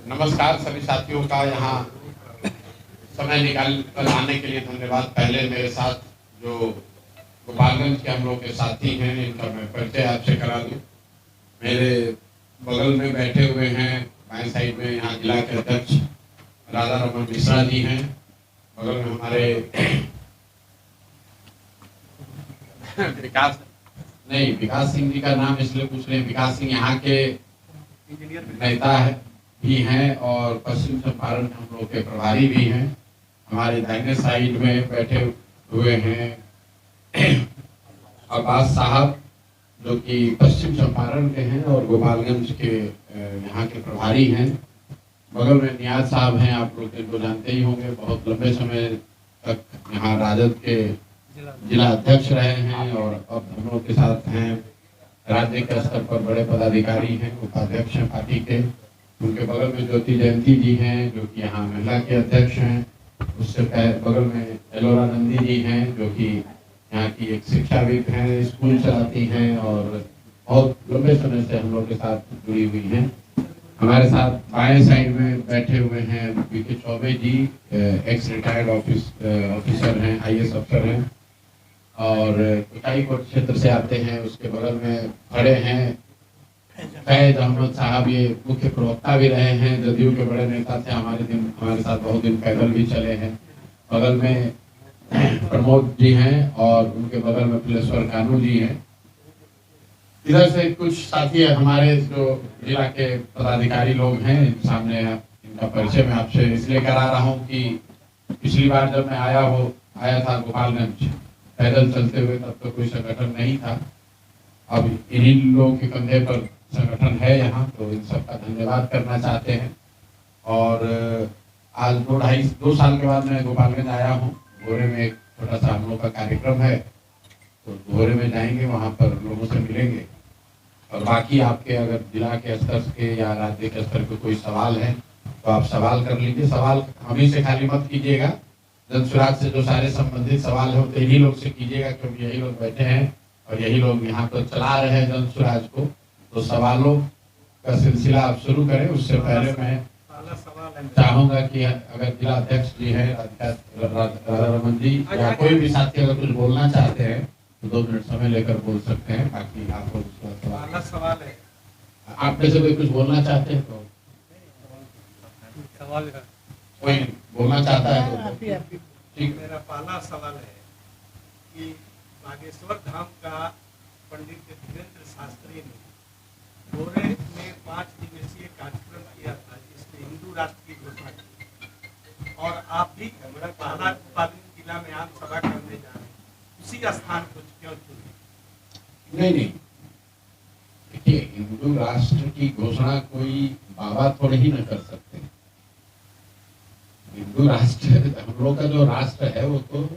नमस्कार सभी साथियों का यहाँ समय निकाल कर आने के लिए धन्यवाद। पहले मेरे साथ जो गोपालगंज के हम लोग के साथी हैं इनका मैं परिचय आपसे करा दूं। मेरे बगल में बैठे हुए हैं बाएं साइड में यहाँ जिला के अध्यक्ष राधा रमन मिश्रा जी हैं। बगल में हमारे विकास सिंह जी का नाम इसलिए पूछ रहे हैं, विकास सिंह यहाँ के नेता भी हैं और पश्चिम चंपारण हम लोग के प्रभारी भी हैं। हमारे दाहिने साइड में बैठे हुए हैं अब्बास साहब जो कि पश्चिम चंपारण के हैं और गोपालगंज के यहाँ के प्रभारी हैं। बगल में नियाज साहब हैं, आप लोग इनको जानते ही होंगे, बहुत लंबे समय तक यहाँ राजद के जिला अध्यक्ष रहे हैं और अब हम लोग के साथ हैं। राज्य के स्तर पर बड़े पदाधिकारी हैं, उपाध्यक्ष हैं पार्टी के। उनके बगल में ज्योति जयंती जी हैं जो कि यहाँ महिला के अध्यक्ष हैं। उससे बगल में एलोरा नंदी जी हैं जो कि यहाँ की एक शिक्षाविद हैं, स्कूल चलाती हैं और बहुत लंबे समय से हम लोग के साथ जुड़ी हुई हैं। हमारे साथ बाएं साइड में बैठे हुए हैं बीके चौबे जी, एक्स रिटायर्ड ऑफिसर हैं, IAS अफसर हैं और कुचाईकोट क्षेत्र से आते हैं। उसके बगल में खड़े हैं फैज अहमद साहब, ये मुख्य प्रवक्ता भी रहे हैं, जदयू के बड़े नेता थे, हमारे साथ बहुत दिन पैदल भी चले हैं। बगल में प्रमोद जी हैं और उनके बगल में फुलेश्वर कानू जी हैं। इधर से कुछ साथी हमारे जो जिला के पदाधिकारी लोग हैं, सामने इनका परिचय मैं आपसे इसलिए करा रहा हूँ कि पिछली बार जब मैं आया था गोपालगंज पैदल चलते हुए, तब तो कोई संगठन नहीं था। अब इन्हीं लोगों के कंधे पर संगठन है यहाँ, तो इन सब का धन्यवाद करना चाहते हैं। और आज 2 साल के बाद मैं गोपालगंज आया हूँ। भोरे में एक छोटा सा हम लोग का कार्यक्रम है, तो भोरे में जाएंगे, वहाँ पर लोगों से मिलेंगे। और बाकी आपके अगर जिला के स्तर के या राज्य के स्तर पे कोई सवाल है तो आप सवाल कर लीजिए। सवाल हम ही से खाली मत कीजिएगा, जन सुराज से जो सारे संबंधित सवाल हो तो इन्हीं लोग से कीजिएगा, क्योंकि यही लोग बैठे हैं और यही लोग यहाँ पर चला रहे हैं जन सुराज को। तो सवालों का सिलसिला आप शुरू करें। उससे पहले मैं चाहूंगा कि अगर जिला अध्यक्ष जी हैं राधा रमन जी या कोई भी साथी अगर कुछ बोलना चाहते हैं तो 2 मिनट समय लेकर बोल सकते हैं। बाकी आपको सवाल है, आप में से कोई कुछ बोलना चाहते हैं तो सवाल कोई बोलना चाहता है तो ठीक। मेरा पहला सवाल है कि बागेश्वर धाम का पंडित धीरेन्द्र शास्त्री ने भोरे में 5 दिवसीय कार्यक्रम किया था जिसमें हिंदू राष्ट्र की घोषणा की, और आप भी पहला गोपालगंज जिला में आम सभा करने जा रहे हैं, उसी स्थान को क्यों चुने? नहीं, देखिए, हिंदू राष्ट्र की घोषणा कोई बाबा थोड़े ही न कर सकते। हिंदू राष्ट्र हम लोग का जो राष्ट्र है वो तो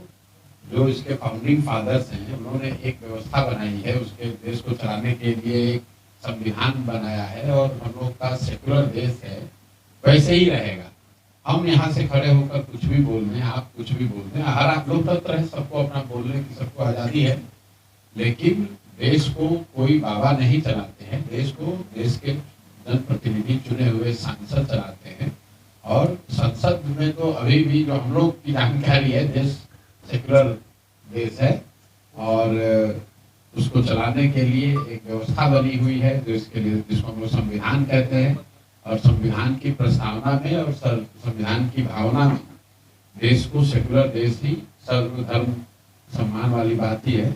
जो इसके फाउंडिंग फादर्स हैं उन्होंने एक व्यवस्था बनाई है, उसके देश को चलाने के लिए एक संविधान बनाया है और हम लोग का सेकुलर देश है, वैसे ही रहेगा। हम यहाँ से खड़े होकर कुछ भी बोल दें, आप कुछ भी बोल दें, हर आप लोकतंत्र है, सबको अपना बोलने की सबको आज़ादी है, लेकिन देश को कोई बाबा नहीं चलाते हैं। देश को देश के जनप्रतिनिधि चुने हुए सांसद चलाते हैं और संसद में तो अभी भी जो हम लोग की जानकारी है, देश सेकुलर देश है और उसको चलाने के लिए एक व्यवस्था बनी हुई है जो इसके लिए जिसको हम लोग संविधान कहते हैं। और संविधान की प्रस्तावना में और संविधान की भावना में देश को सेकुलर देश ही, सर्वधर्म सम्मान वाली बात ही है।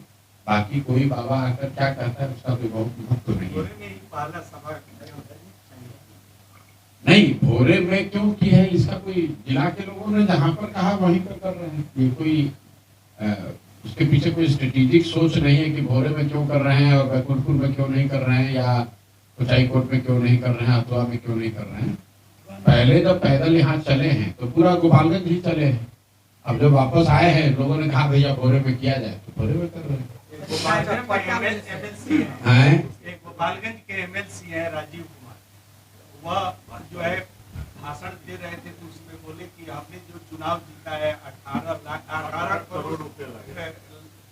बाकी कोई बाबा आकर क्या कहता है उसका कोई बहुत महत्व नहीं है। नहीं, भोरे में क्यों की है इसका कोई, जिला के लोगों ने जहाँ पर कहा वहीं पर कर रहे हैं। ये कोई उसके पीछे कोई स्ट्रेटेजिक सोच नहीं है कि भोरे में क्यों कर रहे हैं और बैकुंठपुर में क्यों नहीं कर रहे हैं या कुचाईकोट में क्यों नहीं कर रहे हैं, हथुआ में क्यों नहीं कर रहे हैं। पहले जब पैदल यहाँ चले हैं तो पूरा गोपालगंज ही चले हैं। अब जब वापस आए हैं लोगों ने कहा भैया भोरे में किया जाए, तो भोरे में कर रहे हैं। गोपालगंज के MLC है राजीव कुमार, वह जो है भाषण दे रहे थे तो उसमें बोले कि आपने जो चुनाव जीता है 18 करोड़ रुपए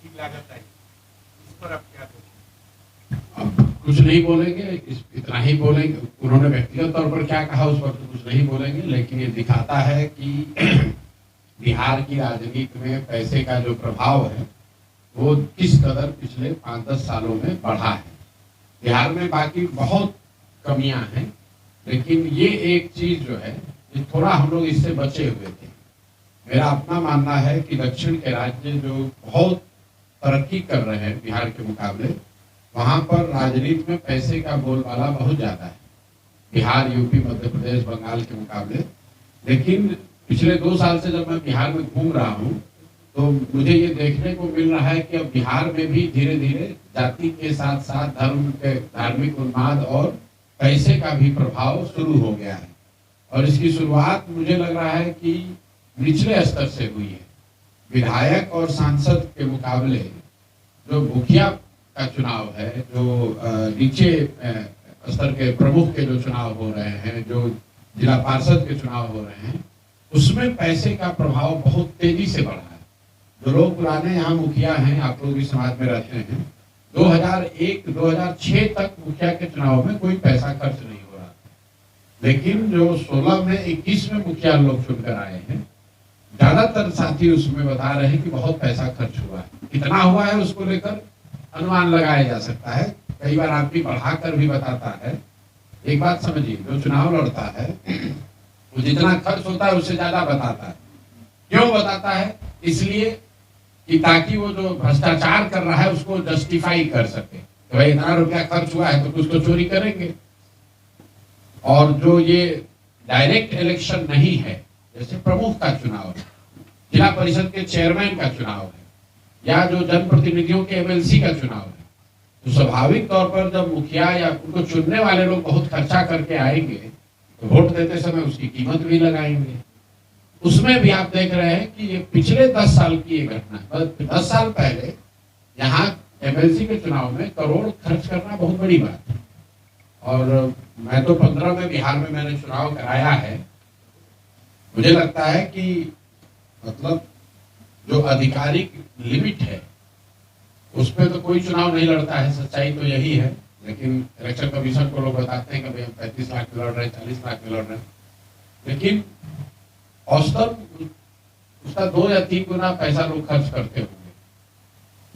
की लागत आई, इस पर आप क्या कहेंगे? कुछ नहीं बोलेंगे, इतना ही बोलेंगे। उन्होंने व्यक्तिगत तौर पर क्या कहा उस वक्त कुछ नहीं बोलेंगे, लेकिन ये दिखाता है कि बिहार की राजनीति में पैसे का जो प्रभाव है वो किस कदर पिछले 5-10 सालों में बढ़ा है। बिहार में बाकी बहुत कमियां हैं, लेकिन ये एक चीज जो है ये थोड़ा हम लोग इससे बचे हुए थे। मेरा अपना मानना है कि दक्षिण के राज्य जो बहुत तरक्की कर रहे हैं बिहार के मुकाबले, वहां पर राजनीति में पैसे का बोलबाला बहुत ज्यादा है, बिहार, यूपी, मध्य प्रदेश, बंगाल के मुकाबले। लेकिन पिछले 2 साल से जब मैं बिहार में घूम रहा हूँ तो मुझे ये देखने को मिल रहा है कि अब बिहार में भी धीरे धीरे जाति के साथ साथ धर्म के धार्मिक उन्माद और पैसे का भी प्रभाव शुरू हो गया है। और इसकी शुरुआत मुझे लग रहा है कि निचले स्तर से हुई है। विधायक और सांसद के मुकाबले जो मुखिया का चुनाव है, जो नीचे स्तर के प्रमुख के जो चुनाव हो रहे हैं, जो जिला पार्षद के चुनाव हो रहे हैं, उसमें पैसे का प्रभाव बहुत तेजी से बढ़ा है। जो लोग पुराने यहाँ मुखिया हैं, आप लोग भी समाज में रहते हैं, 2001-2006 तक मुखिया के चुनाव में कोई पैसा खर्च नहीं हो रहा था। लेकिन जो 16 में 21 में मुखिया लोग चुनकर आए हैं, ज्यादातर साथी उसमें बता रहे हैं कि बहुत पैसा खर्च हुआ है। कितना हुआ है उसको लेकर अनुमान लगाया जा सकता है, कई बार आदमी बढ़ाकर भी बताता है। एक बात समझिए, जो चुनाव लड़ता है वो जितना खर्च होता है उससे ज्यादा बताता है। क्यों बताता है? इसलिए कि ताकि वो जो भ्रष्टाचार कर रहा है उसको जस्टिफाई कर सके कि भाई इतना रुपया खर्च हुआ है तो कुछ तो चोरी करेंगे। और जो ये डायरेक्ट इलेक्शन नहीं है, जैसे प्रमुख का चुनाव है, जिला परिषद के चेयरमैन का चुनाव है, या जो जनप्रतिनिधियों के एमएलसी का चुनाव है, तो स्वाभाविक तौर पर जब मुखिया या उनको चुनने वाले लोग बहुत खर्चा करके आएंगे तो वोट देते समय उसकी कीमत भी लगाएंगे। उसमें भी आप देख रहे हैं कि ये पिछले 10 साल की ये घटना है। 10 साल पहले यहाँ एमएलसी के चुनाव में करोड़ खर्च करना बहुत बड़ी बात है। और मैं तो 15 में बिहार में मैंने चुनाव कराया है। मुझे लगता है कि मतलब जो आधिकारिक लिमिट है उसमें तो कोई चुनाव नहीं लड़ता है, सच्चाई तो यही है। लेकिन इलेक्शन कमीशन को लोग बताते हैं कि भाई हम 35 लाख में लड़ रहे हैं, 40 लाख में लड़ रहे हैं, लेकिन औसतन उसका 2 या 3 गुना पैसा लोग खर्च करते होंगे।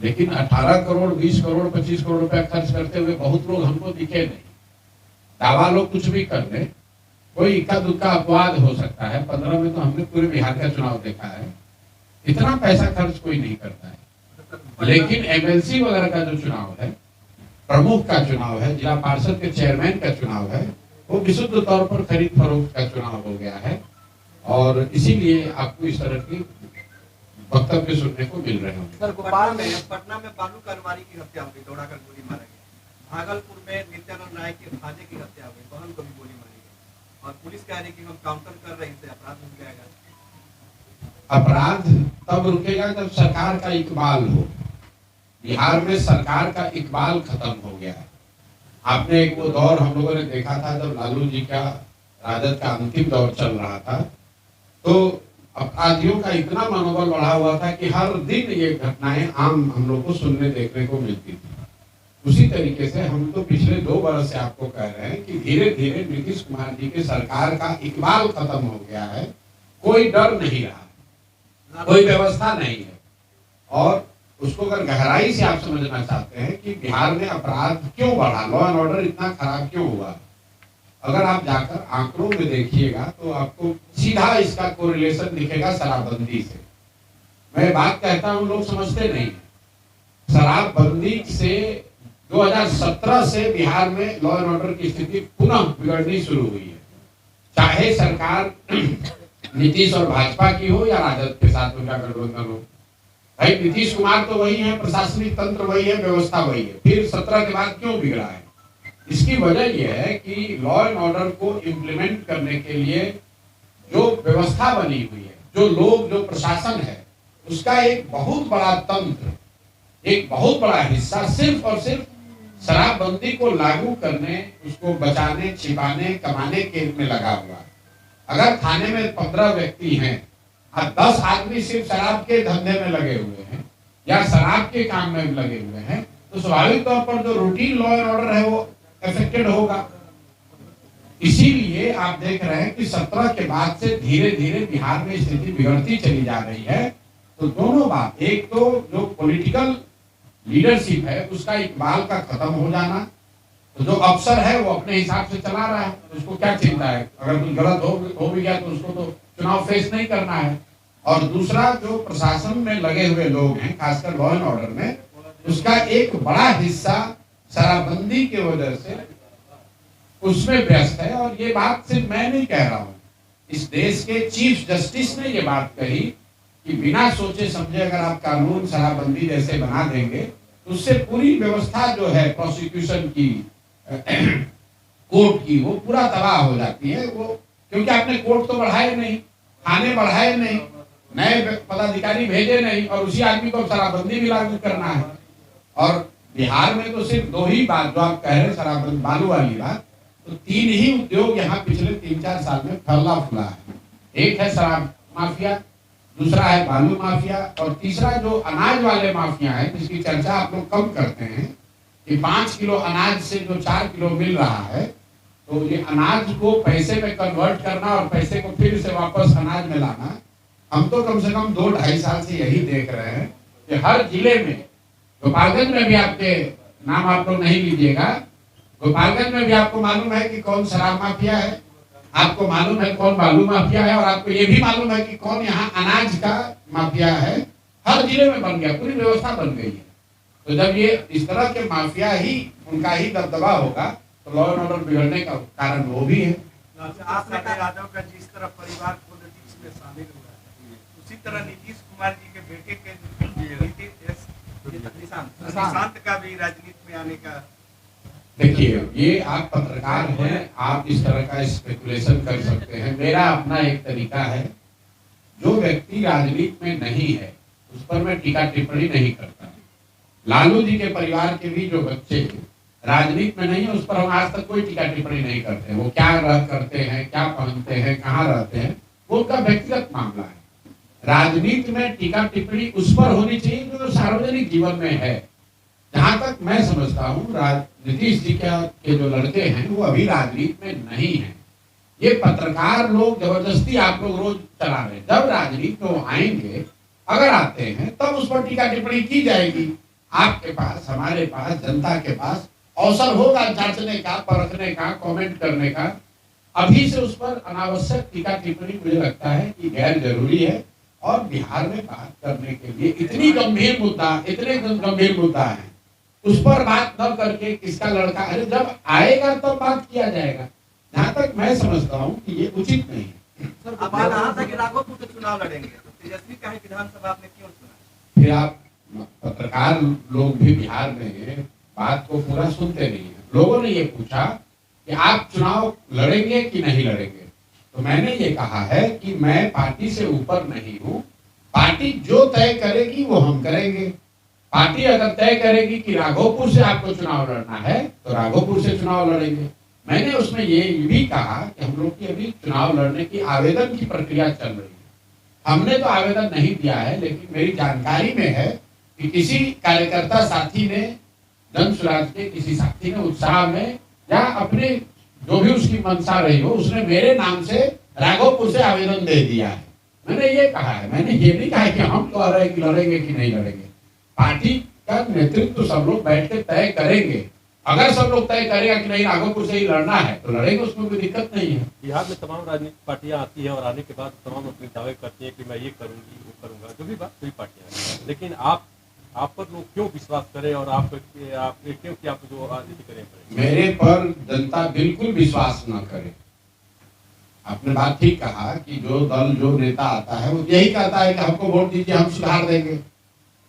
लेकिन 18 करोड़, 20 करोड़, 25 करोड़ रुपया खर्च करते हुए बहुत लोग हमको दिखे नहीं। दावा लोग कुछ भी कर ले, कोई इक्का दुक्का अपवाद हो सकता है। 15 में तो हमने पूरे बिहार का चुनाव देखा है, इतना पैसा खर्च कोई नहीं करता है। लेकिन एमएलसी वगैरह का जो चुनाव है, प्रमुख का चुनाव है, जिला पार्षद के चेयरमैन का चुनाव है, वो विशुद्ध तौर पर खरीद फरोख्त का चुनाव हो गया है। और इसीलिए आपको इस तरह की वक्तव्य सुनने को मिल रहे होंगे। सर, भोपाल में, पटना में बालू कारोबारी की हत्या हो गई, दौड़ाकर गोली मारा गया। भागलपुर में नित्यानंद नायक के भांजे की हत्या हो गई, बहन को भी गोली मारी गई। और पुलिस कह रही कि हम काउंटर कर रहे थे, अपराध रुक जाएगा। अपराध तब रुकेगा जब सरकार का इकबाल हो। बिहार में सरकार का इकबाल खत्म हो गया है। आपने एक वो दौर हम लोगों ने देखा था जब लालू जी का राजद का अंतिम दौर चल रहा था, तो अपराधियों का इतना मनोबल बढ़ा हुआ था कि हर दिन ये घटनाएं आम हम लोग को सुनने देखने को मिलती थी। उसी तरीके से हम तो पिछले 2 वर्ष से आपको कह रहे हैं कि धीरे धीरे नीतीश कुमार जी के सरकार का इकबाल खत्म हो गया है। कोई डर नहीं रहा, कोई व्यवस्था नहीं है। और उसको अगर गहराई से आप समझना चाहते हैं कि बिहार में अपराध क्यों बढ़ा, लॉ एंड ऑर्डर इतना खराब क्यों हुआ, अगर आप जाकर आंकड़ों में देखिएगा तो आपको सीधा इसका कोरिलेशन दिखेगा शराबबंदी से। मैं बात कहता हूं, लोग समझते नहीं। शराबबंदी से 2017 से बिहार में लॉ एंड ऑर्डर की स्थिति पुनः बिगड़नी शुरू हुई है। चाहे सरकार नीतीश और भाजपा की हो या राजद के साथ उनका गठबंधन हो। भाई नीतीश कुमार तो वही है, प्रशासनिक तंत्र वही है, व्यवस्था वही है, फिर 17 के बाद क्यों बिगड़ा है? इसकी वजह यह है कि लॉ एंड ऑर्डर को इम्प्लीमेंट करने के लिए जो व्यवस्था बनी हुई है, जो लोग, जो प्रशासन है, उसका एक बहुत बड़ा तंत्र, एक बहुत बड़ा हिस्सा सिर्फ और सिर्फ शराबबंदी को लागू करने, उसको बचाने, छिपाने, कमाने के में लगा हुआ। अगर थाने में 15 व्यक्ति हैं और 10 आदमी सिर्फ शराब के धंधे में लगे हुए हैं या शराब के काम में लगे हुए हैं, तो स्वाभाविक तौर पर जो रूटीन लॉ एंड ऑर्डर है वो अफेक्टेड होगा। इसीलिए आप देख रहे हैं कि 17 के बाद से धीरे धीरे बिहार में स्थिति बिगड़ती चली जा रही है। तो दोनों बात, एक तो जो पॉलिटिकल लीडरशिप है उसका इकबाल का खत्म हो जाना, तो जो अफसर है वो अपने हिसाब से चला रहा है, उसको क्या चिंता है, अगर कुछ गलत हो भी गया तो उसको तो चुनाव फेस नहीं करना है। और दूसरा जो प्रशासन में लगे हुए लोग हैं, खासकर लॉ एंड ऑर्डर में, उसका एक बड़ा हिस्सा शराबबंदी की वजह से उसमें व्यस्त है। और ये बात सिर्फ मैं नहीं कह रहा हूँ, इस देश के चीफ जस्टिस ने ये बात कही कि बिना सोचे समझे अगर आप कानून शराबबंदी जैसे बना देंगे तो उससे पूरी व्यवस्था जो है प्रोसिक्यूशन की कोर्ट की वो पूरा तबाह हो जाती है। वो क्योंकि आपने कोर्ट तो बढ़ाए नहीं, थाने बढ़ाए नहीं, नए पदाधिकारी भेजे नहीं, और उसी आदमी को शराबबंदी भी लागू करना है। और बिहार में तो सिर्फ दो ही बात जो आप कह रहे हैं शराबबंदी बालू वाली बात, तो 3 ही उद्योग यहाँ पिछले 3-4 साल में फैला फूला है। एक है शराब माफिया, दूसरा है बालू माफिया, और तीसरा जो अनाज वाले माफिया है जिसकी चर्चा आप लोग कम करते हैं कि 5 किलो अनाज से जो 4 किलो मिल रहा है, तो ये अनाज को पैसे में कन्वर्ट करना और पैसे को फिर से वापस अनाज में लाना, हम तो कम से कम 2-2.5 साल से यही देख रहे हैं कि हर जिले में, गोपालगंज में भी आपके नाम आप लोग नहीं लीजिएगा, गोपालगंज में भी आपको मालूम है कि कौन शराब माफिया है, आपको मालूम है कौन बालू माफिया है, और आपको ये भी मालूम है कि कौन यहाँ अनाज का माफिया है। हर जिले में बन गया, पूरी व्यवस्था बन गई है। तो जब ये इस तरह के माफिया ही उनका ही दबदबा होगा तो लॉ एंड ऑर्डर बिगड़ने का कारण वो भी है। संजय यादव का जिस तरह परिवार पॉलिटिक्स में शामिल हुआ है, उसी तरह नीतीश कुमार जी के बेटे के निशांत का भी राजनीति में आने का। देखिए, ये आप पत्रकार हैं, आप इस तरह का स्पेकुलेशन कर सकते हैं। मेरा अपना एक तरीका है, जो व्यक्ति राजनीति में नहीं है उस पर मैं टीका टिप्पणी नहीं करता। लालू जी के परिवार के भी जो बच्चे राजनीति में नहीं है उस पर हम आज तक कोई टीका टिप्पणी नहीं करते। वो क्या करते हैं, क्या पहनते हैं, कहाँ रहते हैं, वो उनका व्यक्तिगत मामला है। राजनीति में टीका टिप्पणी उस पर होनी चाहिए जो सार्वजनिक जीवन में है। जहां तक मैं समझता हूँ नीतीश जी के जो लड़के हैं वो अभी राजनीति में नहीं है। ये पत्रकार लोग जबरदस्ती आप लोग रोज चला रहे हैं। जब राजनीति में वो आएंगे, अगर आते हैं, तब उस पर टीका टिप्पणी की जाएगी। आपके पास, हमारे पास, जनता के पास अवसर होगा जांचने का, परखने का, कमेंट करने का। अभी से उस पर अनावश्यक टीका टिप्पणी मुझे लगता है कि गैर जरूरी है। और बिहार में बात करने के लिए इतने गंभीर मुद्दा है, उस पर बात न करके किसका लड़का, अरे जब आएगा तब बात किया जाएगा। जहाँ तक मैं समझता हूँ कि ये उचित नहीं है। सर, कहा था कि राघोपुर से चुनाव लड़ेंगे, तो तेजस्वी का विधानसभा आपने क्यों चुना? फिर आप पत्रकार लोग भी बिहार में बात को पूरा सुनते नहीं है। लोगों ने ये पूछा कि आप चुनाव लड़ेंगे कि नहीं लड़ेंगे, तो मैंने ये कहा है कि मैं पार्टी से ऊपर नहीं हूँ। पार्टी जो तय करेगी वो हम करेंगे। पार्टी अगर तय करेगी कि राघोपुर से आपको चुनाव लड़ना है तो राघोपुर से चुनाव लड़ेंगे। मैंने उसमें ये भी कहा कि हम लोग की अभी चुनाव लड़ने की आवेदन की प्रक्रिया चल रही है। हमने तो आवेदन नहीं दिया है, लेकिन मेरी जानकारी में है कि किसी कार्यकर्ता साथी ने, जन स्वराज के किसी साथी ने उत्साह में या अपने जो भी उसकी मंशा रही हो, उसने मेरे नाम से राघोपुर से आवेदन दे दिया है। मैंने ये कहा है, मैंने ये नहीं कहा कि हम कह रहे हैं कि लड़ेंगे कि नहीं लड़ेंगे। पार्टी का नेतृत्व तो सब लोग बैठ के तय करेंगे। अगर सब लोग तय करेगा कि नहीं राघोपुर से ही लड़ना है तो लड़ेंगे, उसमें कोई दिक्कत नहीं है। बिहार में तमाम राजनीतिक पार्टियां आती है और आने के बाद तमाम अपने दावे करती हैं कि मैं ये करूंगी, वो करूंगा, जो भी बात सभी पार्टियां। लेकिन आप पर लोग क्यों विश्वास करें और आप क्यों कि आप जो राजनीति करें? मेरे पर जनता बिल्कुल विश्वास न करे। आपने बात ठीक कहा कि जो दल, जो नेता आता है वो यही कहता है कि हमको वोट दीजिए, हम सुधार देंगे।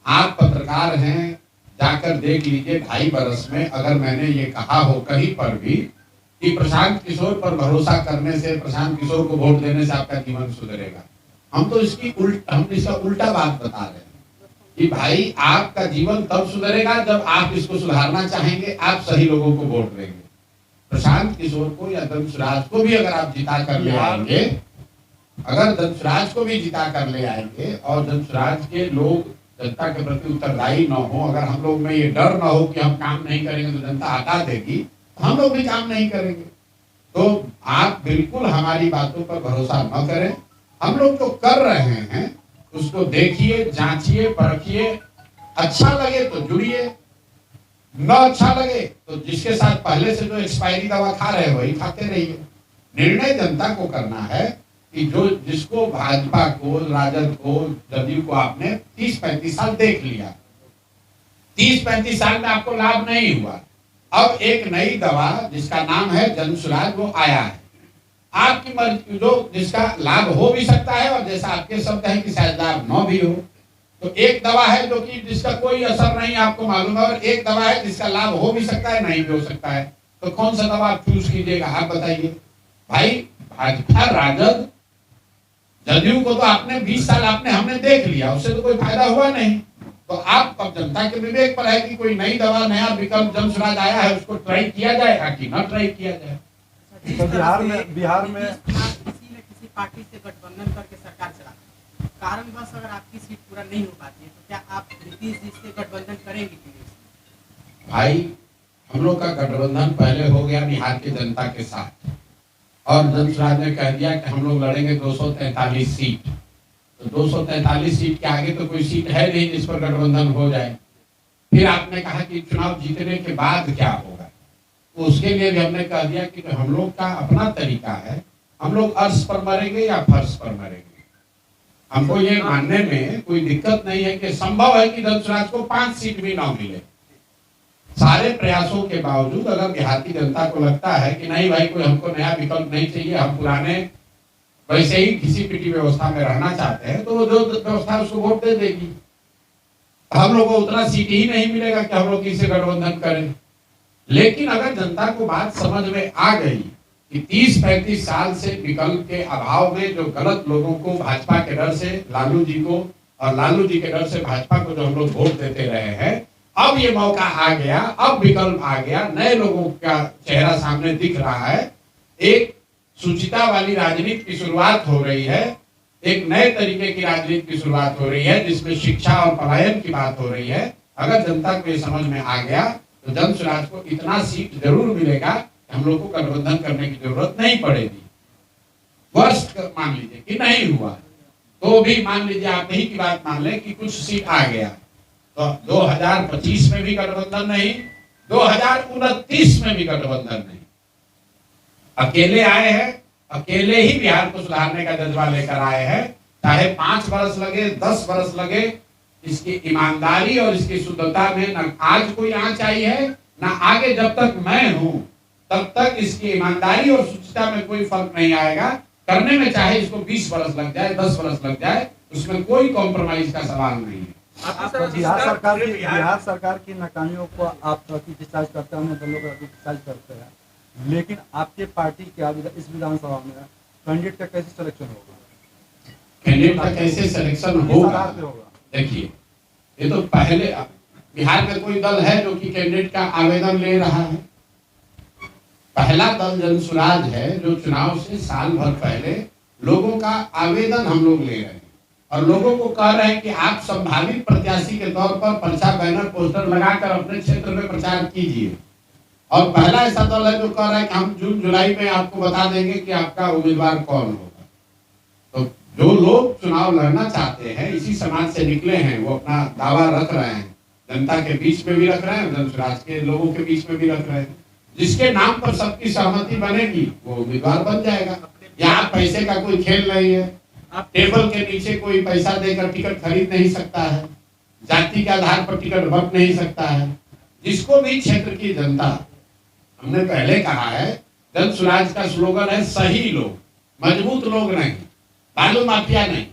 आप पत्रकार हैं, जाकर देख लीजिए 2.5 बरस में अगर मैंने ये कहा हो कहीं पर भी कि प्रशांत किशोर पर भरोसा करने से, प्रशांत किशोर को वोट देने से आपका जीवन सुधरेगा, हम तो हम इसका उल्टा बात बता रहे हैं कि भाई आपका जीवन तब सुधरेगा जब आप इसको सुधारना चाहेंगे, आप सही लोगों को वोट देंगे। प्रशांत किशोर को या धनसुराज को भी अगर आप जिता कर ले आएंगे, अगर धनसुराज को भी जिता कर ले आएंगे और धनसुराज के लोग जनता के प्रति उत्तरदायी न हो, अगर हम लोग में ये डर न हो कि हम काम नहीं करेंगे तो जनता हटा देगी, तो हम लोग भी काम नहीं करेंगे। तो आप बिल्कुल हमारी बातों पर भरोसा न करें। हम लोग जो कर रहे हैं उसको देखिए, जांचिए, परखिए, अच्छा लगे तो जुड़िए, न अच्छा लगे तो जिसके साथ पहले से जो एक्सपायरी दवा खा रहे हैं वही खाते रहिए। निर्णय जनता को करना है कि जो जिसको भाजपा को, राजद को, जदयू को आपने 30-35 साल देख लिया, 30-35 साल में आपको लाभ नहीं हुआ। अब एक नई दवा जिसका नाम है जन सुराज वो आया है, आपकी मर्जी, जो जिसका लाभ हो भी सकता है और जैसा आपके शब्द है कि शायद लाभ न भी हो। तो एक दवा है जो कि जिसका कोई असर नहीं आपको मालूम है, और एक दवा है जिसका लाभ हो भी सकता है, नहीं भी हो सकता है। तो कौन सा दवा आप चूज कीजिएगा, आप बताइए भाई। भाजपा, राजद, जदयू को तो आपने 20 साल हमने देख लिया, उससे तो कोई फायदा हुआ नहीं। तो आप अब जनता के विवेक पर है कि कोई नई दवा, नया विकल्प जन सुराज आया है, उसको ट्राई किया जाए कि न ट्राई किया जाए। तो बिहार में किसी न किसी पार्टी से गठबंधन करके सरकार चलाते, कारणवश अगर आपकी सीट पूरा नहीं हो पाती है तो क्या आप नीतीश जी से गठबंधन करेंगे कि नहीं? भाई, हम लोग का गठबंधन पहले हो गया बिहार की जनता के साथ, और जन सुराज ने कह दिया कि हम लोग लड़ेंगे 243 सीट। तो 243 सीट के आगे तो कोई सीट है नहीं जिस पर गठबंधन हो जाए। फिर आपने कहा कि चुनाव जीतने के बाद क्या होगा, तो उसके लिए भी हमने कह दिया कि हम लोग का अपना तरीका है, हम लोग अर्श पर मरेंगे या फर्श पर मरेंगे। हमको ये मानने में कोई दिक्कत नहीं है कि संभव है कि जन सुराज को 5 सीट भी ना मिले। सारे प्रयासों के बावजूद अगर बिहार की जनता को लगता है कि नहीं भाई, कोई हमको नया विकल्प नहीं चाहिए, हम पुराने वैसे ही घिसी पिटी व्यवस्था में रहना चाहते हैं, तो जो व्यवस्था उसको वोट दे देगी। हम लोग को उतना सीट ही नहीं मिलेगा कि हम लोग किसी गठबंधन करें। लेकिन अगर जनता को बात समझ में आ गई कि 30-35 साल से विकल्प के अभाव में जो गलत लोगों को भाजपा के डर से लालू जी को, और लालू जी के डर से भाजपा को जो हम लोग वोट देते रहे हैं, अब ये मौका आ गया, अब विकल्प आ गया, नए लोगों का चेहरा सामने दिख रहा है, एक सुचिता वाली राजनीति की शुरुआत हो रही है, एक नए तरीके की राजनीति की शुरुआत हो रही है जिसमें शिक्षा और पलायन की बात हो रही है। अगर जनता को ये समझ में आ गया तो जन सुराज को इतना सीट जरूर मिलेगा, हम लोग को गठबंधन करने की जरूरत नहीं पड़ेगी। वर्ष मान लीजिए कि नहीं हुआ, तो भी मान लीजिए, आप ही की बात मान लें कि कुछ सीट आ गया, तो 2025 में भी गठबंधन नहीं, 2029 में भी गठबंधन नहीं। अकेले आए हैं, अकेले ही बिहार को सुधारने का जज्बा लेकर आए हैं, चाहे 5 वर्ष लगे, 10 वर्ष लगे। इसकी ईमानदारी और इसकी शुद्धता में न आज कोई आंच आई है, न आगे जब तक मैं हूं तब तक इसकी ईमानदारी और शुद्धता में कोई फर्क नहीं आएगा। करने में चाहे इसको 20 वर्ष लग जाए, 10 वर्ष लग जाए, उसमें कोई कॉम्प्रोमाइज का सवाल नहीं है। बिहार सरकार की नाकामियों को आप क्रिटिसाइज करते हैं, दलों को क्रिटिसाइज करते हैं, लेकिन आपके पार्टी के इस विधानसभा में कैंडिडेट का कैसे सिलेक्शन होगा? कैंडिडेट का कैसे सिलेक्शन होगा? देखिए, ये तो पहले बिहार में कोई दल है जो कि कैंडिडेट का आवेदन ले रहा है? पहला दल जन सुराज है जो चुनाव से साल भर पहले लोगों का आवेदन हम लोग ले रहे हैं और लोगों को कह रहे हैं कि आप संभावित प्रत्याशी के तौर पर पर्चा, बैनर, पोस्टर लगाकर अपने क्षेत्र में प्रचार कीजिए। और पहला ऐसा दल है जो कह रहा है कि हम जून जुलाई में आपको बता देंगे कि आपका उम्मीदवार कौन होगा। तो जो लोग चुनाव लड़ना चाहते हैं, इसी समाज से निकले हैं, वो अपना दावा रख रहे हैं, जनता के बीच में भी रख रहे हैं, जन सुराज के लोगों के बीच में भी रख रहे हैं। जिसके नाम पर सबकी सहमति बनेगी वो उम्मीदवार बन जाएगा। यहाँ पैसे का कोई खेल नहीं है, टेबल के नीचे कोई पैसा देकर टिकट खरीद नहीं सकता है, जाति के आधार पर टिकट बंट नहीं सकता है। जिसको भी क्षेत्र की जनता, हमने पहले कहा है, जन सुराज का स्लोगन है सही लोग, मजबूत लोग नहीं, बालू माफिया नहीं,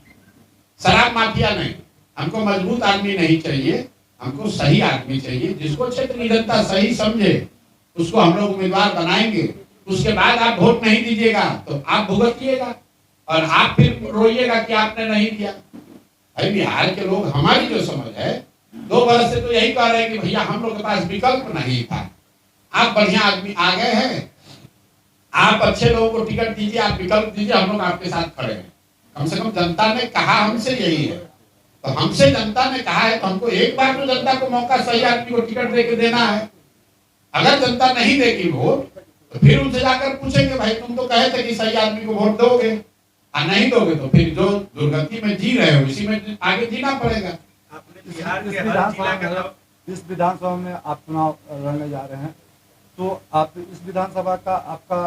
शराब माफिया नहीं। हमको मजबूत आदमी नहीं चाहिए, हमको सही आदमी चाहिए। जिसको क्षेत्र की जनता सही समझे उसको हम लोग उम्मीदवार बनाएंगे। उसके बाद आप वोट नहीं दीजिएगा तो आप भुगतिएगा और आप फिर रोइएगा कि आपने नहीं दिया। भाई, बिहार के लोग, हमारी जो समझ है, 2 वर्ष से तो यही कह रहे हैं कि भैया हम लोग के पास विकल्प नहीं था, आप बढ़िया आदमी आ गए हैं, आप अच्छे लोगों को टिकट दीजिए, आप विकल्प दीजिए, हम लोग आपके साथ खड़े हैं। कम से कम जनता ने कहा हमसे यही है। तो हमसे जनता ने कहा है तो हमको एक बार तो जनता को मौका, सही आदमी को टिकट दे के देना है। अगर जनता नहीं देगी वोट तो फिर उनसे जाकर पूछेंगे भाई तुम तो कहे थे कि सही आदमी को वोट दोगे, और नहीं दोगे तो फिर जो दुर्गति में जी रहे हो इसी में आगे जीना पड़ेगा। आपने बिहार के हर जिला का इस विधानसभा में आप चुनाव लड़ने जा रहे हैं, तो आप इस विधानसभा का आपका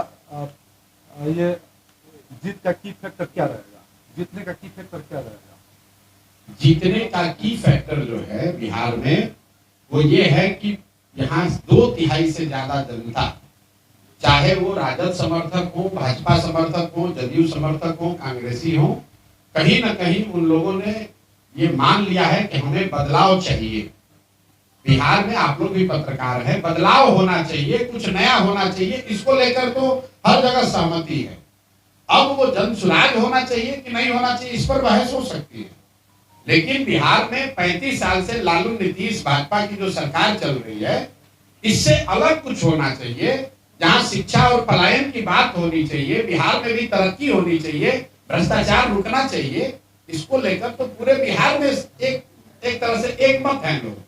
ये जीत का की फैक्टर क्या रहेगा, जीतने का की फैक्टर क्या रहेगा? जीतने का की फैक्टर जो है बिहार में वो ये है कि यहाँ 2/3 से ज्यादा जनता, चाहे वो राजद समर्थक हो, भाजपा समर्थक हो, जदयू समर्थक हो, कांग्रेसी हो, कहीं ना कहीं उन लोगों ने ये मान लिया है कि हमें बदलाव चाहिए। बिहार में आप लोग भी पत्रकार हैं, बदलाव होना चाहिए, कुछ नया होना चाहिए, इसको लेकर तो हर जगह सहमति है। अब वो जन सुराज होना चाहिए कि नहीं होना चाहिए इस पर बहस हो सकती है, लेकिन बिहार में 35 साल से लालू नीतीश भाजपा की जो सरकार चल रही है, इससे अलग कुछ होना चाहिए, जहां शिक्षा और पलायन की बात होनी चाहिए, बिहार में भी तरक्की होनी चाहिए, भ्रष्टाचार रुकना चाहिए। इसको लेकर तो पूरे बिहार में एक तरह से एक मत है लोग।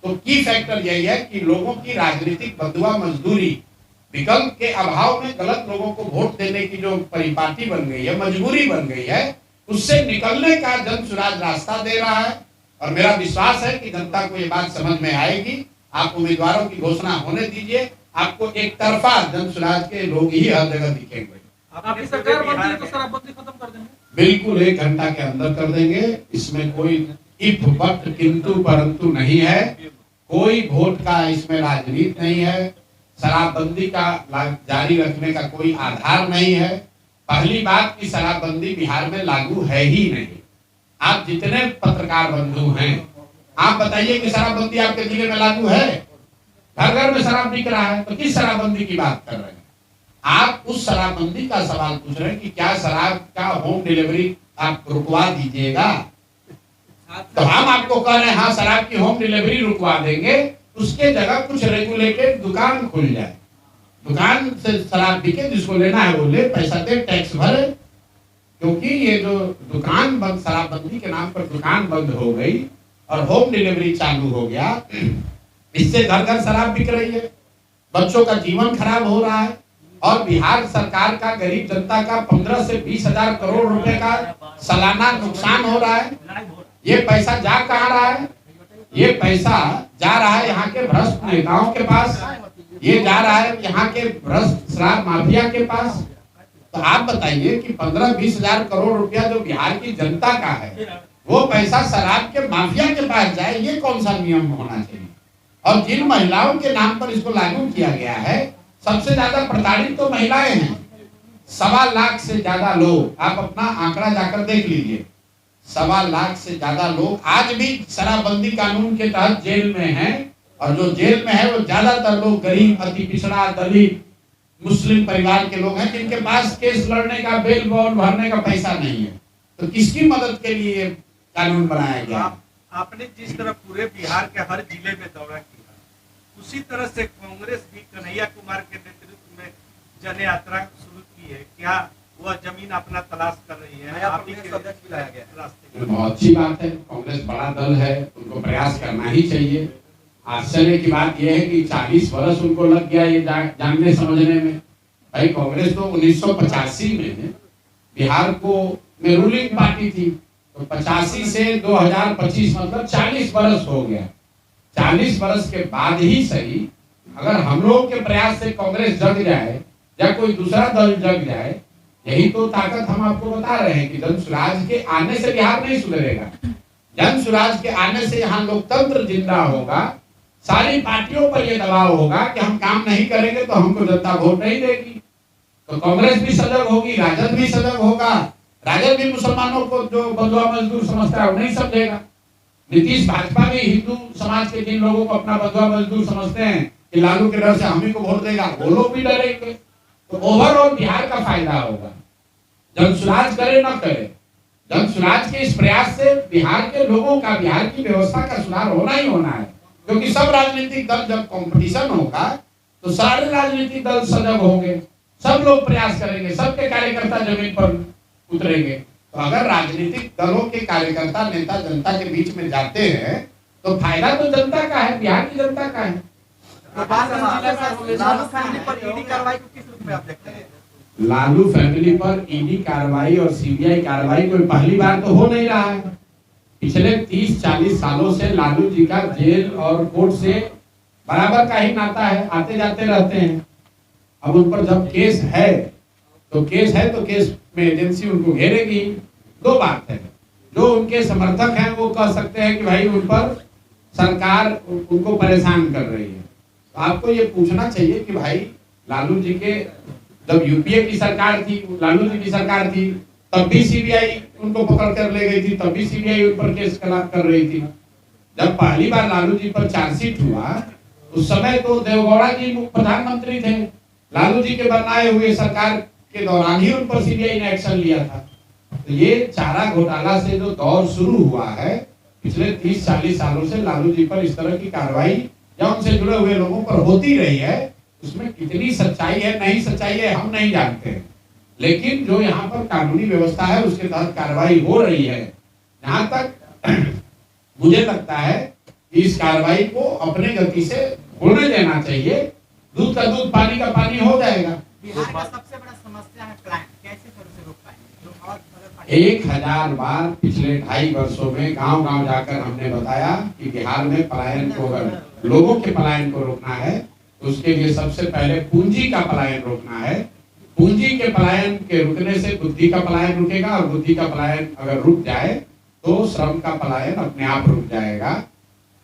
तो की फैक्टर यही है कि लोगों की राजनीतिक बदुआ मजदूरी, विकल्प के अभाव में गलत लोगों को वोट देने की जो परिपाटी बन गई है, मजबूरी बन गई है, उससे निकलने का जन सुराज रास्ता दे रहा है। और मेरा विश्वास है कि जनता को ये बात समझ में आएगी। आप उम्मीदवारों की घोषणा होने दीजिए, आपको एक तरफा जन सुराज के लोग ही हर जगह दिखेंगे। आपकी सरकार बनती है तो शराबबंदी खत्म कर देंगे? बिल्कुल 1 घंटा के अंदर कर देंगे, इसमें कोई इफ बट किंतु परंतु नहीं है, कोई वोट का इसमें राजनीति नहीं है, शराबबंदी का जारी रखने का कोई आधार नहीं है। पहली बात की शराबबंदी बिहार में लागू है ही नहीं। आप जितने पत्रकार बंधु हैं, आप बताइए कि शराबबंदी आपके जिले में लागू है? घर घर में शराब बिक रहा है, तो किस शराबबंदी की बात कर रहे हैं आप? उस शराबबंदी का सवाल पूछ रहे हैं कि क्या शराब का होम डिलीवरी आप रुकवा दीजिएगा? तो हम आपको कह रहे हैं हाँ शराब की होम डिलीवरी रुकवा देंगे, उसके जगह कुछ रेगुलेटेड दुकान खुल जाए, दुकान से शराब बिके, जिसको लेना है वो ले, पैसा दे, टैक्स भरे। क्योंकि ये जो दुकान बंद, शराबबंदी के नाम पर दुकान बंद हो गई और होम डिलीवरी चालू हो गया, इससे घर घर शराब बिक रही है, बच्चों का जीवन खराब हो रहा है, और बिहार सरकार का गरीब जनता का 15 से 20 हजार करोड़ रुपए का सालाना नुकसान हो रहा है। ये पैसा जा कहाँ रहा है? ये पैसा जा रहा है यहाँ के भ्रष्ट नेताओं के पास, ये जा रहा है यहाँ के भ्रष्ट शराब माफिया के पास। तो आप बताइए कि 15-20 हजार करोड़ रुपया जो बिहार की जनता का है, वो पैसा शराब के माफिया के पास जाए, ये कौन सा नियम होना चाहिए? और जिन महिलाओं के नाम पर इसको लागू किया गया है, सबसे ज्यादा प्रताड़ित तो महिलाएं हैं। 1.25 लाख से ज्यादा लोग, आप अपना आंकड़ा जाकर देख लीजिए, 1.25 लाख से ज्यादा लोग आज भी शराबबंदी कानून के तहत जेल में हैं, और जो जेल में है वो ज्यादातर लोग गरीब, अति पिछड़ा, दलित, मुस्लिम परिवार के लोग हैं, जिनके पास केस लड़ने का, बेल बॉन्ड भरने का पैसा नहीं है। तो किसकी मदद के लिए कानून बनाया गया? आपने जिस तरह पूरे बिहार के हर जिले में दौरा किया, उसी तरह से कांग्रेस भी कन्हैया कुमार के नेतृत्व में जन यात्रा शुरू की है। क्या वह जमीन अपना तलाश कर रही है? आप ही के अध्यक्ष भी लाया गया रास्ते में। बहुत अच्छी बात है, कांग्रेस बड़ा दल है, उनको प्रयास करना ही चाहिए। आश्चर्य की बात यह है कि 40 वर्ष उनको लग गया ये जानने समझने में। भाई कांग्रेस तो 1985 में बिहार को में रूलिंग पार्टी थी, तो 85 से 2025 मतलब 40 वर्ष हो गया। 40 वर्ष के बाद ही सही, अगर हम लोग के प्रयास से कांग्रेस जग जाए या कोई दूसरा दल जग जाए, यही तो ताकत हम आपको बता रहे हैं कि जन सुराज के आने से बिहार नहीं सुधरेगा। जन सुराज के आने से यहाँ लोकतंत्र जिंदा होगा, सारी पार्टियों पर यह दबाव होगा कि हम काम नहीं करेंगे तो हमको जनता वोट नहीं देगी। तो कांग्रेस भी सजग होगी, राजद भी सजग होगा। राजद भी मुसलमानों को जो बंधुआ मजदूर समझता है वो नहीं समझेगा। नीतीश भाजपा भी हिंदू समाज के जिन लोगों को अपना बंधुआ मजदूर समझते हैं कि लालू के डर से हम ही को वोट देगा, वो लोग भी डरेंगे। तो ओवरऑल बिहार का फायदा होगा, जन सुराज करे न करे। जन सुराज के इस प्रयास से बिहार के लोगों का, बिहार की व्यवस्था का सुधार होना ही होना है। क्योंकि सब राजनीतिक दल, जब कंपटीशन होगा तो सारे राजनीतिक दल सजग होंगे, सब लोग प्रयास करेंगे, सबके कार्यकर्ता जमीन पर उतरेंगे। तो अगर राजनीतिक दलों के कार्यकर्ता नेता जनता के बीच में जाते हैं तो फायदा तो जनता का है, बिहार की जनता का है। लालू फैमिली पर ईडी कार्रवाई को किस रूप में आप देखते हैं? लालू फैमिली पर ईडी कार्रवाई और सीबीआई कार्रवाई कोई पहली बार तो हो नहीं रहा है। पिछले 30-40 सालों से लालू जी का जेल और कोर्ट से बराबर का ही नाता है, आते जाते रहते हैं। अब उन पर जब केस है तो केस में एजेंसी उनको घेरेगी। दो बात है, जो उनके समर्थक हैं वो कह सकते हैं कि भाई उन पर सरकार उनको परेशान कर रही है। तो आपको ये पूछना चाहिए कि भाई लालू जी के जब यूपीए की सरकार थी, लालू जी की सरकार थी, तब भी सीबीआई उनको पकड़ कर ले गई थी, तब भी सीबीआई उन पर केस कर रही थी। जब पहली बार लालू जी पर चार्जशीट हुआ उस समय तो देवगौड़ा जी प्रधानमंत्री थे, लालू जी के बनाए हुए सरकार के दौरान ही उन पर सीबीआई ने एक्शन लिया था। तो ये चारा घोटाला से जो दौर शुरू हुआ है पिछले 30-40 सालों से लालू जी पर इस तरह की कार्रवाई या उनसे जुड़े हुए लोगों पर होती रही है। उसमें कितनी सच्चाई है नहीं सच्चाई है हम नहीं जानते हैं, लेकिन जो यहाँ पर कानूनी व्यवस्था है उसके तहत कार्रवाई हो रही है। जहां तक मुझे लगता है कि इस कार्रवाई को अपने गति से होने देना चाहिए, दूध का दूध पानी का पानी हो जाएगा। बिहार का सबसे बड़ा समस्या है पलायन, कैसे फिर उसे रोक पाएंगे? और अगर 1000 बार पिछले 2.5 वर्षों में गांव-गांव जाकर हमने बताया कि बिहार में पलायन को, अगर लोगों के पलायन को रोकना है तो उसके लिए सबसे पहले पूंजी का पलायन रोकना है। पूंजी के पलायन के रुकने से बुद्धि का पलायन रुकेगा और बुद्धि का पलायन अगर रुक जाए तो श्रम का पलायन अपने आप रुक जाएगा।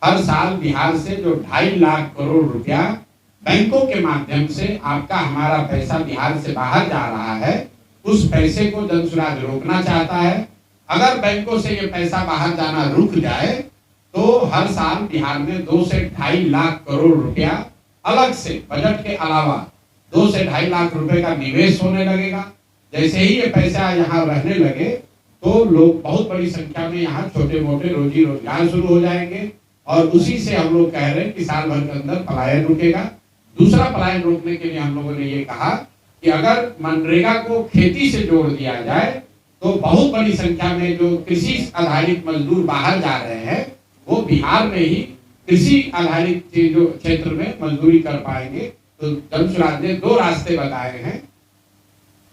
हर साल बिहार से जो 2.5 लाख करोड़ रुपया बैंकों के माध्यम से आपका हमारा पैसा बिहार से बाहर जा रहा है, उस पैसे को जनसुराज रोकना चाहता है। अगर बैंकों से ये पैसा बाहर जाना रुक जाए तो हर साल बिहार में 2 से 2.5 लाख करोड़ रुपया अलग से बजट के अलावा 2 से 2.5 लाख रुपए का निवेश होने लगेगा। जैसे ही ये पैसा यहाँ रहने लगे तो लोग बहुत बड़ी संख्या में यहाँ छोटे मोटे रोजी रोजगार शुरू हो जाएंगे और उसी से हम लोग कह रहे हैं कि साल भर के अंदर पलायन रुकेगा। दूसरा पलायन रोकने के लिए हम लोगों ने ये कहा कि अगर मनरेगा को खेती से जोड़ दिया जाए तो बहुत बड़ी संख्या में जो कृषि आधारित मजदूर बाहर जा रहे हैं वो बिहार में ही कृषि आधारित जो क्षेत्र में मजदूरी कर पाएंगे। तो जनसुराज ने 2 रास्ते बताए हैं,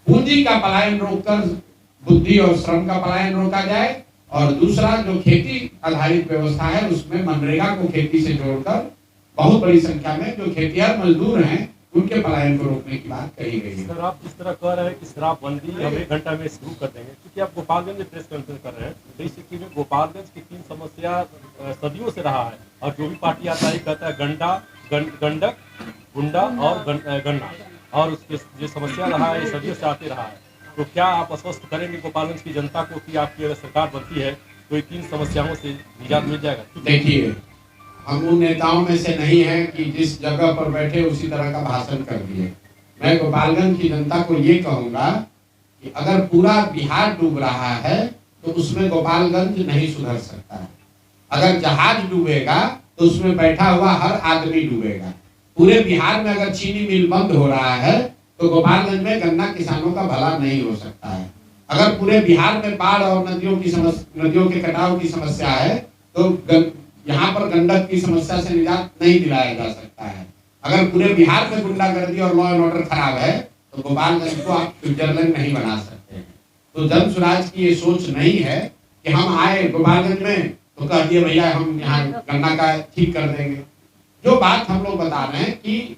पूंजी का पलायन रोककर बुद्धि और श्रम का पलायन रोका जाए और दूसरा जो खेती आधारित व्यवस्था है उसमें मनरेगा को खेती से जोड़कर बहुत बड़ी संख्या में जो खेतिहर मजदूर हैं उनके पलायन को रोकने की बात कही गई है। सर आप जिस तरह कह रहे हैं कि शराबबंदी हम 1 घंटा में शुरू कर देंगे, क्योंकि आप गोपालगंज में प्रेस कॉन्फ्रेंस कर रहे हैं, तो इस स्थिति में गोपालगंज की 3 समस्या सदियों से रहा है और जो भी पार्टी आता है कहता है गंडक, गुंडा और गन्ना, और उसके जो समस्या रहा है सदियों से आते रहा है। तो क्या आप आश्वस्त करेंगे गोपालगंज की जनता को कि आपकी अगर सरकार बनती है तो ये 3 समस्याओं से निजात मिल जाएगा? देखिए, हम उन नेताओं में से नहीं है कि जिस जगह पर बैठे उसी तरह का भाषण कर दिए। मैं गोपालगंज की जनता को ये कहूंगा कि अगर पूरा बिहार डूब रहा है तो उसमें गोपालगंज नहीं सुधर सकता है। अगर जहाज डूबेगा तो उसमें बैठा हुआ हर आदमी डूबेगा। पूरे बिहार में अगर चीनी मिल बंद हो रहा है तो गोपालगंज में गन्ना किसानों का भला नहीं हो सकता है। अगर पूरे बिहार में बाढ़ और नदियों के कटाव की समस्या है तो यहाँ पर गंडक की समस्या से निजात नहीं दिलाया जा सकता है। अगर पूरे बिहार में गुंडागर्दी और लॉ एंड ऑर्डर खराब है तो गोपालगंज को आप स्विट्जरलैंड नहीं बना सकते हैं। तो जनसुराज की ये सोच नहीं है कि हम आए गोपालगंज में तो कह दिए भैया हम यहाँ गन्ना का ठीक कर देंगे। जो बात हम लोग बता रहे हैं कि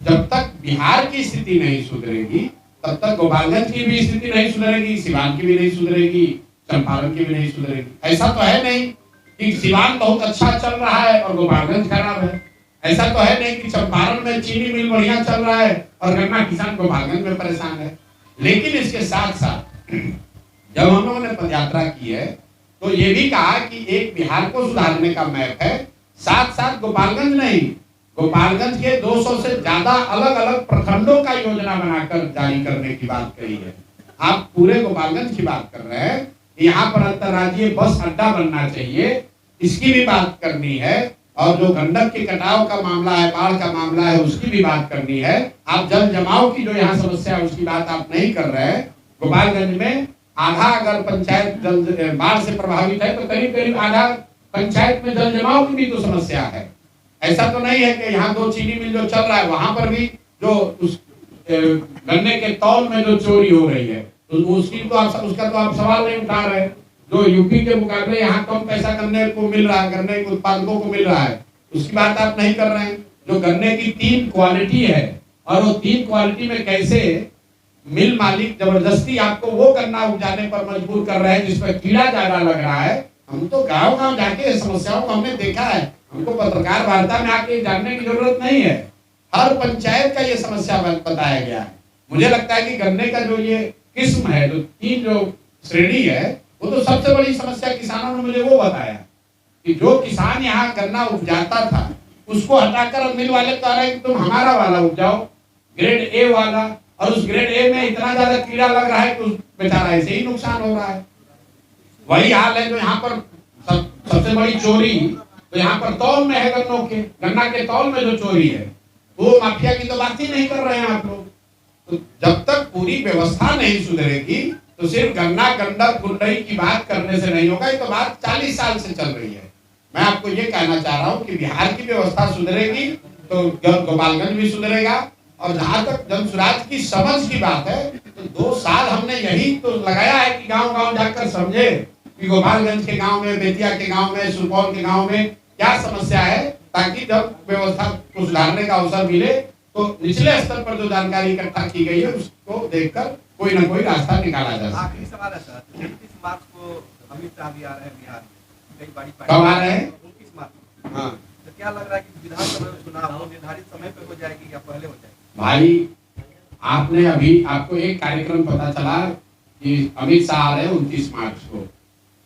जब तक बिहार की स्थिति नहीं सुधरेगी तब तक गोपालगंज की भी स्थिति नहीं सुधरेगी, सिवान की भी नहीं सुधरेगी, चंपारण की भी नहीं सुधरेगी। ऐसा तो है नहीं कि सिवान बहुत अच्छा चल रहा है और गोपालगंज खराब है। ऐसा तो है नहीं कि चंपारण में चीनी मिल बढ़िया चल रहा है और गन्ना किसान गोपालगंज में परेशान है। लेकिन इसके साथ साथ जब हम लोगों ने पदयात्रा की है तो ये भी कहा कि एक बिहार को सुधारने का मैप है, साथ साथ गोपालगंज नहीं, गोपालगंज के 200 से ज्यादा अलग अलग प्रखंडों का योजना बनाकर जारी करने की बात कही है। आप पूरे गोपालगंज की बात कर रहे हैं, यहाँ पर अंतर्राज्यीय बस अड्डा बनना चाहिए, इसकी भी बात करनी है। और जो गंडक के कटाव का मामला है, बाढ़ का मामला है, उसकी भी बात करनी है। आप जल जमाव की जो यहाँ समस्या है उसकी बात आप नहीं कर रहे हैं। गोपालगंज में आधा अगर पंचायत जल बाढ़ से प्रभावित है तो करीब करीब आधा पंचायत में जल जमाव की भी तो समस्या है। ऐसा तो नहीं है कि यहाँ 2 चीनी मिल जो चल रहा है वहां पर भी जो उस गन्ने के तौल में जो चोरी हो रही है तो उसकी तो उसका तो आप सवाल नहीं उठा रहे। जो यूपी के मुकाबले यहाँ कम पैसा गन्ने को मिल रहा है, गन्ने के उत्पादकों को मिल रहा है, उसकी बात आप नहीं कर रहे हैं। जो गन्ने की 3 क्वालिटी है और वो 3 क्वालिटी में कैसे मिल मालिक जबरदस्ती आपको वो गन्ना उपजाने पर मजबूर कर रहे हैं जिसमें कीड़ा ज्यादा लग रहा है। हम तो गांव गांव जाके समस्याओं को हमने देखा है, हमको पत्रकार वार्ता में आके जानने की जरूरत नहीं है। हर पंचायत का ये समस्या बताया गया है। मुझे लगता है कि गन्ने का जो ये किस्म है, जो 3 जो श्रेणी है, वो तो सबसे बड़ी समस्या किसानों ने मुझे वो बताया कि जो किसान यहाँ गन्ना उपजाता था उसको हटाकर मिल वाले कह रहे हैं कि तुम हमारा वाला उपजाओ, ग्रेड ए वाला, और उस ग्रेड ए में इतना ज्यादा कीड़ा लग रहा है कि उस बेचारा ऐसे ही नुकसान हो रहा है। वही हाल है जो यहाँ पर सबसे बड़ी चोरी तो यहाँ पर तौल में है, गन्नों के गन्ना के तौल में जो चोरी है वो माफिया की तो बात ही नहीं कर रहे हैं आप लोग। तो जब तक पूरी व्यवस्था नहीं सुधरेगी तो सिर्फ गन्ना गंडक गुंडई की बात करने से नहीं होगा। ये तो बात 40 साल से चल रही है। मैं आपको ये कहना चाह रहा हूँ कि बिहार की व्यवस्था सुधरेगी तो गोपालगंज भी सुधरेगा। और जहां तक जनसुराज की समझ की बात है तो 2 साल हमने यही तो लगाया है कि गांव गांव जाकर समझे कि गोपालगंज के गांव में, बेतिया के गांव में, सुपौल के गांव में क्या समस्या है, ताकि जब व्यवस्था को सुधारने का अवसर मिले तो निचले स्तर पर जो जानकारी इकट्ठा की गई है उसको देखकर कोई ना कोई रास्ता निकाला जा सकता है। आखिरी सवाल है सर, 29 मार्च को अमित शाह भी आ रहे हैं बिहार में, कई बड़ी कब आ रहे हैं? 29 मार्च। हाँ, तो क्या लग रहा है कि विधानसभा चुनाव वो निर्धारित समय पे हो जाएगी या पहले हो जाएगी? भाई आपने अभी आपको एक कार्यक्रम पता चला कि अमित शाह आ रहे हैं 29 मार्च को।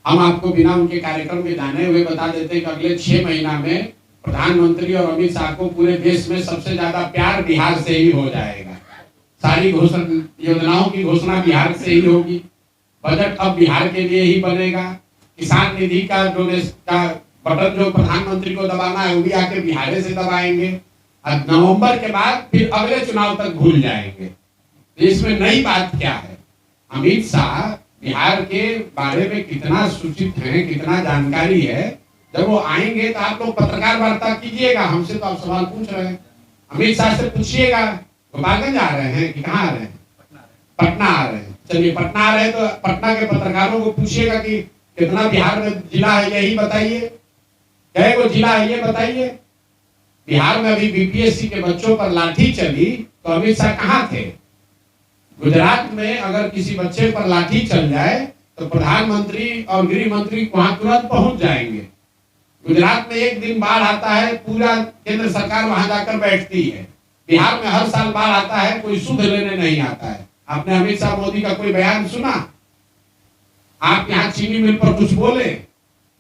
हम आपको बिना उनके कार्यक्रम के जाने हुए बता देते कि अगले 6 महीना में प्रधानमंत्री और अमित शाह को पूरे देश में सबसे ज्यादा प्यार बिहार से ही हो जाएगा। सारी घोषणा योजनाओं की घोषणा बिहार से ही होगी। बजट अब बिहार के लिए ही बनेगा। किसान निधि का बटन जो प्रधानमंत्री को दबाना है वो भी आके बिहार से दबाएंगे। अब नवंबर के बाद फिर अगले चुनाव तक भूल जाएंगे। तो इसमें नई बात क्या है? अमित शाह बिहार के बारे में कितना सूचित है, कितना जानकारी है। जब वो आएंगे तो आप लोग पत्रकार वार्ता कीजिएगा, हमसे तो आप सवाल पूछ रहे हैं। अमित शाह से पूछिएगा गोपालगंज आ रहे हैं कि कहाँ आ रहे हैं? पटना आ रहे हैं। चलिए पटना आ रहे हैं तो पटना के पत्रकारों को पूछिएगा कि कितना बिहार में जिला है यही बताइए, कई को जिला है ये बताइए। बिहार में अभी बीपीएससी के बच्चों पर लाठी चली तो अमित शाह कहाँ थे? गुजरात में अगर किसी बच्चे पर लाठी चल जाए तो प्रधानमंत्री और गृह मंत्री वहां तुरंत पहुंच जाएंगे। गुजरात में एक दिन बाढ़ आता है, पूरा केंद्र सरकार वहां जाकर बैठती है। बिहार में हर साल बाढ़ आता है, कोई सुध लेने नहीं आता है। आपने अमित शाह मोदी का कोई बयान सुना? आप यहाँ चीनी मिल पर कुछ बोले?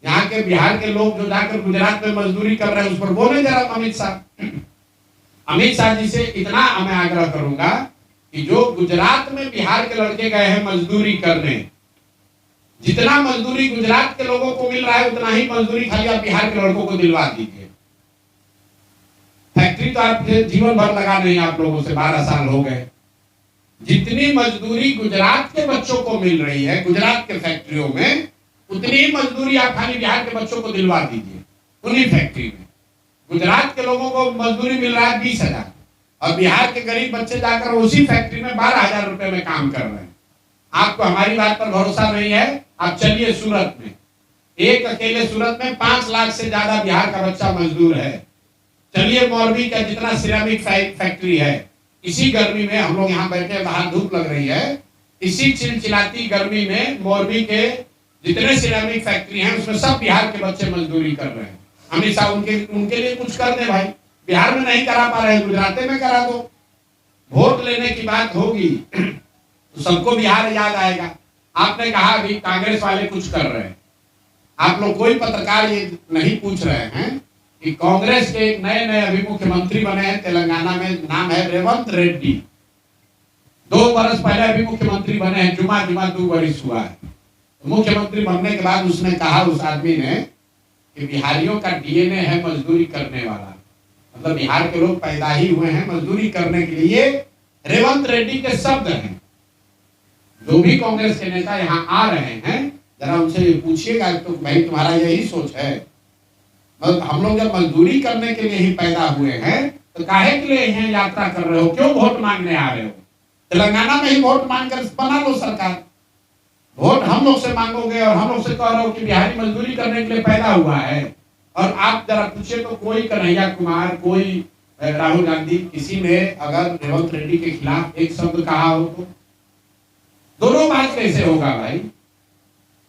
यहाँ के बिहार के लोग जो जाकर गुजरात में मजदूरी कर रहे हैं उस पर बोले जरा अमित शाह। अमित शाह जी से इतना मैं आग्रह करूंगा कि जो गुजरात में बिहार के लड़के गए हैं मजदूरी करने, जितना मजदूरी गुजरात के लोगों को मिल रहा है उतना ही मजदूरी खाली आप बिहार के लड़कों को दिलवा दीजिए। फैक्ट्री तो आप जीवन भर लगा नहीं, आप लोगों से 12 साल हो गए। जितनी मजदूरी गुजरात के बच्चों को मिल रही है गुजरात के फैक्ट्रियों में, उतनी ही मजदूरी आप खाली बिहार के बच्चों को दिलवा दीजिए उन्हीं फैक्ट्री में। गुजरात के लोगों को मजदूरी मिल रहा है 20,000 और बिहार के गरीब बच्चे जाकर उसी फैक्ट्री में 12,000 रुपए में काम कर रहे हैं। आपको हमारी बात पर भरोसा नहीं है? आप चलिए सूरत में, एक अकेले सूरत में 5 लाख से ज्यादा बिहार का बच्चा मजदूर है। चलिए मौलवी का जितना सिरेमिक फैक्ट्री है, इसी गर्मी में हम लोग यहाँ बैठे, बाहर धूप लग रही है, इसी चिलचिलाती गर्मी में मौलवी के जितने सिरेमिक फैक्ट्री हैं उसमें सब बिहार के बच्चे मजदूरी कर रहे हैं। हमेशा उनके लिए कुछ कर दे भाई। बिहार में नहीं करा पा रहे, गुजरात में करा दो। वोट लेने की बात होगी तो सबको बिहार याद आएगा। आपने कहा अभी कांग्रेस वाले कुछ कर रहे हैं। आप लोग कोई पत्रकार ये नहीं पूछ रहे हैं कि कांग्रेस के एक नए अभी मुख्यमंत्री बने हैं तेलंगाना में, नाम है रेवंत रेड्डी। 2 वर्ष पहले अभी मुख्यमंत्री बने हैं, जुमा 2 वर्ष हुआ है। तो मुख्यमंत्री बनने के बाद उसने कहा, उस आदमी ने, कि बिहारियों का डीएनए है मजदूरी करने वाला। मतलब बिहार के लोग पैदा ही हुए हैं मजदूरी करने के लिए। रेवंत रेड्डी के शब्द हैं। जो भी कांग्रेस के नेता यहाँ आ रहे हैं, जरा उनसे पूछिएगा तो भाई तुम्हारा यही सोच है? हम लोग जब मजदूरी करने के लिए ही पैदा हुए हैं तो काहे के लिए यहाँ यात्रा कर रहे हो? क्यों वोट मांगने आ रहे हो? तेलंगाना में ही वोट मांग कर बना लो सरकार। वोट हम लोग से मांगोगे और हम लोग से कह रहे हो कि बिहारी मजदूरी करने के लिए पैदा हुआ है। और आप जरा पूछे तो कोई कन्हैया कुमार, कोई राहुल गांधी, किसी ने अगर रेवंत रेड्डी के खिलाफ एक शब्द कहा हो तो? दोनों बात कैसे होगा भाई?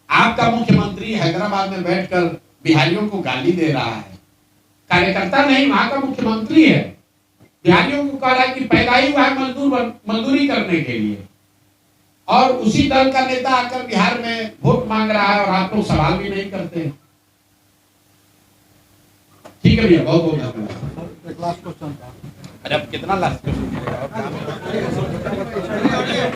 आपका मुख्यमंत्री हैदराबाद में बैठकर बिहारियों को गाली दे रहा है, कार्यकर्ता नहीं, वहां का मुख्यमंत्री है, बिहारियों को कह रहा है कि पैदा ही हुआ है मजदूरी करने के लिए, और उसी दल का नेता आकर बिहार में वोट मांग रहा है और आप लोग सवाल भी नहीं करते। ठीक है भैया, बहुत बहुत धन्यवाद। एक लास्ट क्वेश्चन था। अरे अब कितना लास्ट क्वेश्चन?